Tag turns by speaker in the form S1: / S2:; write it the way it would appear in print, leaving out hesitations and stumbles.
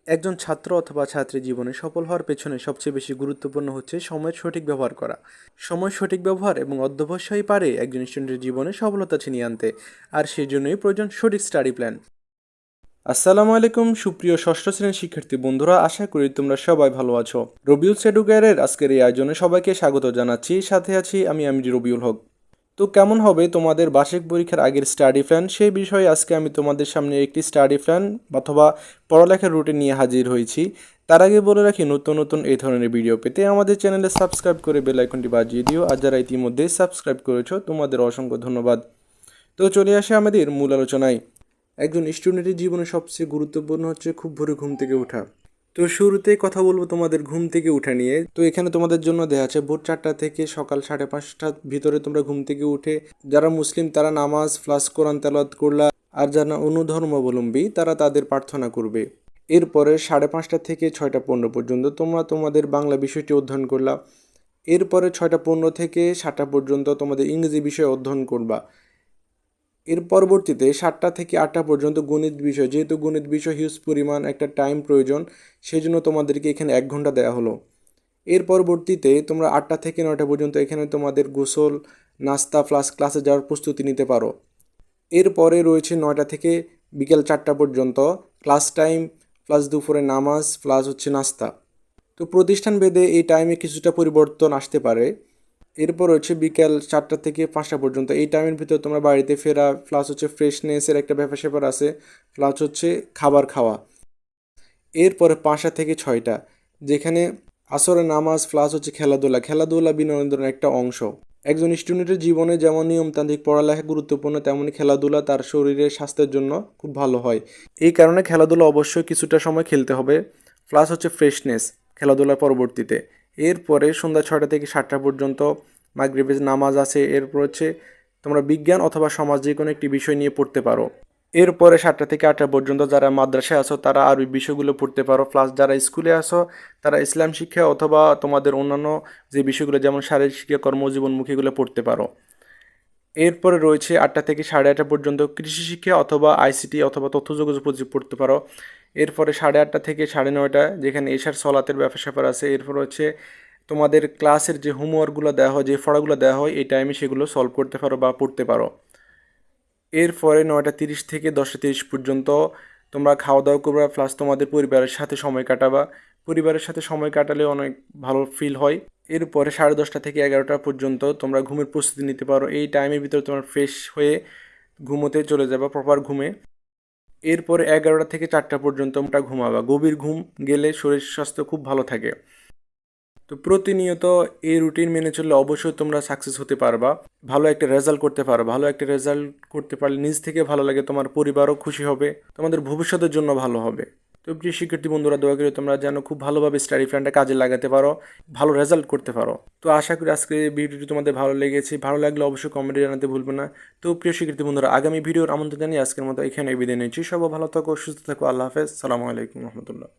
S1: একজন ছাত্র অথবা ছাত্রী জীবনে সফল হওয়ার পেছনে সবচেয়ে বেশি গুরুত্বপূর্ণ হচ্ছে সময়ের সঠিক ব্যবহার করা। সময়ের সঠিক ব্যবহার এবং অধ্যবসায়ই পারে একজন স্টুডেন্টের জীবনে সফলতা ছিনিয়ে আনতে। আর সেজন্যই প্রয়োজন সঠিক স্টাডি প্ল্যান। আসসালামু আলাইকুম সুপ্রিয় ষষ্ঠ শ্রেণীর শিক্ষার্থী বন্ধুরা, আশা করি তোমরা সবাই ভালো আছো। রবিউল এডুকেয়ারের আজকের এই আয়োজনে সবাইকে স্বাগত জানাচ্ছি। সাথে আছি আমি রবিউল হক। তো কেমন হবে তোমাদের বার্ষিক পরীক্ষার আগের স্টাডি প্ল্যান, সেই বিষয়ে আজকে আমি তোমাদের সামনে একটি স্টাডি প্ল্যান অথবা পড়ালেখার রুটিন নিয়ে হাজির হয়েছি। তার আগে বলে রাখি, নতুন নতুন এই ধরনের ভিডিও পেতে আমাদের চ্যানেলে সাবস্ক্রাইব করে বেল আইকনটি বাজিয়ে দিও। আর যারা ইতিমধ্যে সাবস্ক্রাইব করেছো তোমাদের অসংখ্য ধন্যবাদ। তো চলে আসে আমাদের মূল আলোচনায়। একজন স্টুডেন্টের জীবনে সবচেয়ে গুরুত্বপূর্ণ হচ্ছে খুব ভোরে ঘুম থেকে ওঠা। তো শুরুতেই কথা বলবো তোমাদের ঘুম থেকে ওঠা নিয়ে। তো এখানে তোমাদের জন্য দেওয়া আছে ভোর 4টা থেকে সকাল 5:30টার ভিতরে তোমরা ঘুম থেকে উঠে, যারা মুসলিম তারা নামাজ প্লাস কোরআন তেলাওয়াত করলা, আর যারা অন্য ধর্মাবলম্বী তারা তাদের প্রার্থনা করবে। এরপরে 5:30 থেকে 6:15 পর্যন্ত তোমরা তোমাদের বাংলা বিষয়টি অধ্যয়ন করলা। এরপরে 6:15 থেকে 7টা পর্যন্ত তোমাদের ইংরেজি বিষয় অধ্যয়ন করবা। এর পরবর্তীতে 7টা থেকে 8টা পর্যন্ত গণিত বিষয়, যেহেতু গণিত বিষয় হিউজ পরিমাণ একটা টাইম প্রয়োজন, সেই জন্য তোমাদেরকে এখানে 1 ঘন্টা দেওয়া হলো। এর পরবর্তীতে তোমরা 8টা থেকে 9টা পর্যন্ত এখানে তোমাদের গোসল, নাস্তা প্লাস ক্লাসে যাওয়ার প্রস্তুতি নিতে পারো। এরপরে রয়েছে 9টা থেকে বিকেল 4টা পর্যন্ত ক্লাস টাইম প্লাস দুপুরে নামাজ প্লাস হচ্ছে নাস্তা। তো প্রতিষ্ঠান ভেদে এই টাইমে কিছুটা পরিবর্তন আসতে পারে। এরপর হচ্ছে বিকেল 4টা থেকে 5টা পর্যন্ত, এই টাইমের ভিতর তোমরা বাড়িতে ফেরা প্লাস হচ্ছে ফ্রেশনেসের একটা ব্যাপার স্যাপার আছে, প্লাস হচ্ছে খাবার খাওয়া। এরপরে 5টা থেকে 6টা, যেখানে আসরের নামাজ প্লাস হচ্ছে খেলাধুলা। খেলাধুলা বিনোদনের একটা অংশ। একজন স্টুডেন্টের জীবনে যেমন নিয়মতান্ত্রিক পড়ালেখা গুরুত্বপূর্ণ, তেমনি খেলাধুলা তার শরীরের স্বাস্থ্যের জন্য খুব ভালো হয়। এই কারণে খেলাধুলা অবশ্যই কিছুটা সময় খেলতে হবে, প্লাস হচ্ছে ফ্রেশনেস খেলাধুলার পরবর্তীতে। এরপরে সন্ধ্যা 6টা থেকে 7টা পর্যন্ত মাগরিবের নামাজ আছে। এরপর হচ্ছে তোমরা বিজ্ঞান অথবা সমাজ যে কোনো একটি বিষয় নিয়ে পড়তে পারো। এরপরে 7টা থেকে 8টা পর্যন্ত যারা মাদ্রাসায় আছো তারা আরবি বিষয়গুলো পড়তে পারো, প্লাস যারা স্কুলে আসো তারা ইসলাম শিক্ষা অথবা তোমাদের অন্যান্য যে বিষয়গুলো যেমন শারীরিক শিক্ষা, কর্মজীবনমুখীগুলো পড়তে পারো। এরপরে রয়েছে 8টা থেকে 8:30 পর্যন্ত কৃষি শিক্ষা অথবা আইসিটি অথবা তথ্য যোগাযোগ প্রযুক্তি পড়তে পারো। এরপরে 8:30 থেকে 9:30, যেখানে এশার সলাতের ব্যাপার স্যাপার আছে। এরপর হচ্ছে তোমাদের ক্লাসের যে হোমওয়ার্কগুলো দেওয়া হয়, যে পড়াগুলো দেওয়া হয়, এই টাইমে সেগুলো সলভ করতে পারো বা পড়তে পারো। এরপরে 9:30 থেকে 10:30 পর্যন্ত তোমরা খাওয়া দাওয়া করবা, প্লাস তোমাদের পরিবারের সাথে সময় কাটাবা। পরিবারের সাথে সময় কাটালে অনেক ভালো ফিল হয়। এরপরে 10:30 থেকে 11টা পর্যন্ত তোমরা ঘুমের প্রস্তুতি নিতে পারো। এই টাইমের ভিতরে তোমরা ফ্রেশ হয়ে ঘুমোতে চলে যাবা, প্রপার ঘুমে। এরপরে 11টা থেকে 4টা পর্যন্ত তোমরা ঘুমাবা। গভীর ঘুম গেলে শরীর স্বাস্থ্য খুব ভালো থাকে। তো প্রতিনিয়ত এই রুটিন মেনে চললে অবশ্যই তোমরা সাকসেস হতে পারবা, ভালো একটা রেজাল্ট করতে পারো। ভালো একটা রেজাল্ট করতে পারলে নিজ থেকে ভালো লাগে, তোমার পরিবারও খুশি হবে, তোমাদের ভবিষ্যতের জন্য ভালো হবে। তো প্রিয় শিক্ষার্থী বন্ধুরা, দয়া করে তোমরা যেন খুব ভালোভাবে স্টাডি প্ল্যানটা কাজে লাগাতে পারো, ভালো রেজাল্ট করতে পারো। তো আশা করি আজকে ভিডিওটি তোমাদের ভালো লেগেছে। ভালো লাগলে অবশ্যই কমেন্টে জানাতে ভুলবে না। তো প্রিয় শিক্ষার্থী বন্ধুরা, আগামী ভিডিওর আমন্ত্রণ জানিয়ে আজকের মতো এখানে বিদায় নিচ্ছি। সবাই ভালো থাকো, সুস্থ থাকো। আল্লাহ হাফেজ। সালামু আলাইকুম রহমতুল্লাহ।